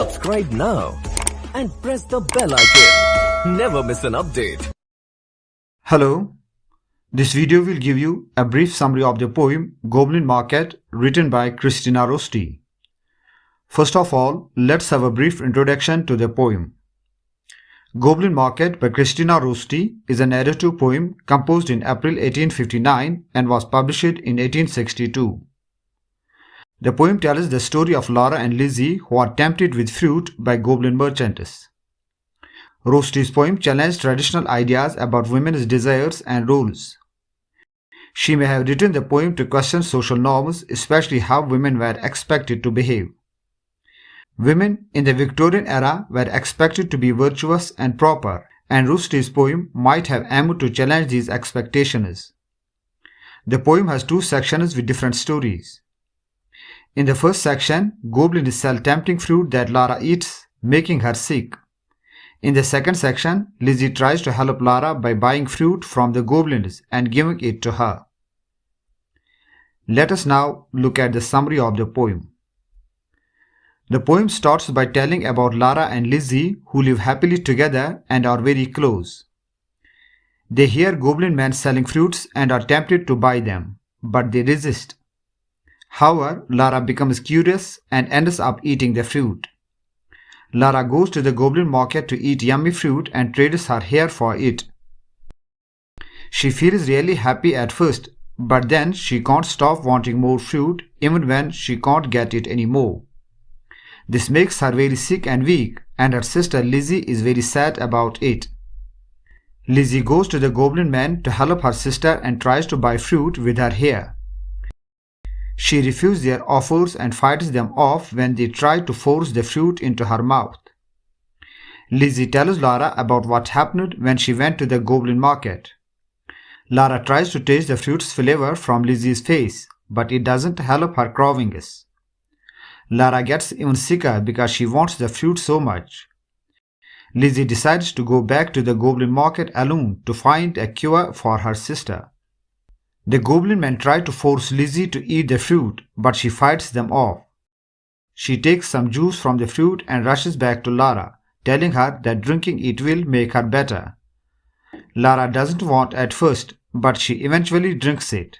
Subscribe now and press the bell icon. Never miss an update. Hello. This video will give you a brief summary of the poem Goblin Market written by Christina Rossetti. First of all, let's have a brief introduction to the poem. Goblin Market by Christina Rossetti is a narrative poem composed in April 1859 and was published in 1862. The poem tells the story of Laura and Lizzie who are tempted with fruit by goblin merchants. Rossetti's poem challenged traditional ideas about women's desires and roles. She may have written the poem to question social norms, especially how women were expected to behave. Women in the Victorian era were expected to be virtuous and proper, and Rossetti's poem might have aimed to challenge these expectations. The poem has two sections with different stories. In the first section, Goblin sells tempting fruit that Laura eats, making her sick. In the second section, Lizzie tries to help Laura by buying fruit from the goblins and giving it to her. Let us now look at the summary of the poem. The poem starts by telling about Laura and Lizzie who live happily together and are very close. They hear goblin men selling fruits and are tempted to buy them, but they resist. However, Laura becomes curious and ends up eating the fruit. Laura goes to the goblin market to eat yummy fruit and trades her hair for it. She feels really happy at first, but then she can't stop wanting more fruit even when she can't get it anymore. This makes her very sick and weak, and her sister Lizzie is very sad about it. Lizzie goes to the goblin men to help her sister and tries to buy fruit with her hair. She refuses their offers and fights them off when they try to force the fruit into her mouth. Lizzie tells Laura about what happened when she went to the goblin market. Laura tries to taste the fruit's flavor from Lizzie's face, but it doesn't help her cravings. Laura gets even sicker because she wants the fruit so much. Lizzie decides to go back to the goblin market alone to find a cure for her sister. The goblin men try to force Lizzie to eat the fruit, but she fights them off. She takes some juice from the fruit and rushes back to Laura, telling her that drinking it will make her better. Laura doesn't want at first, but she eventually drinks it.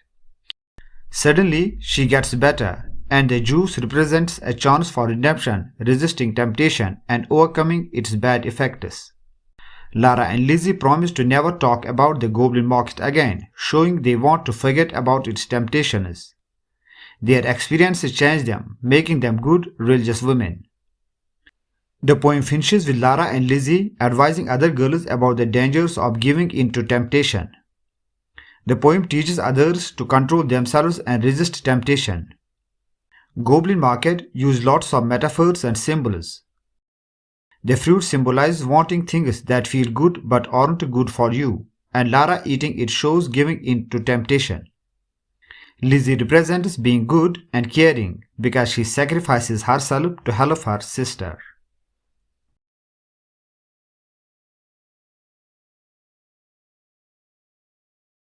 Suddenly, she gets better, and the juice represents a chance for redemption, resisting temptation, and overcoming its bad effects. Laura and Lizzie promise to never talk about the goblin market again, showing they want to forget about its temptations. Their experiences change them, making them good, religious women. The poem finishes with Laura and Lizzie advising other girls about the dangers of giving in to temptation. The poem teaches others to control themselves and resist temptation. Goblin market uses lots of metaphors and symbols. The fruit symbolizes wanting things that feel good but aren't good for you, and Laura eating it shows giving in to temptation. Lizzie represents being good and caring because she sacrifices herself to help her sister.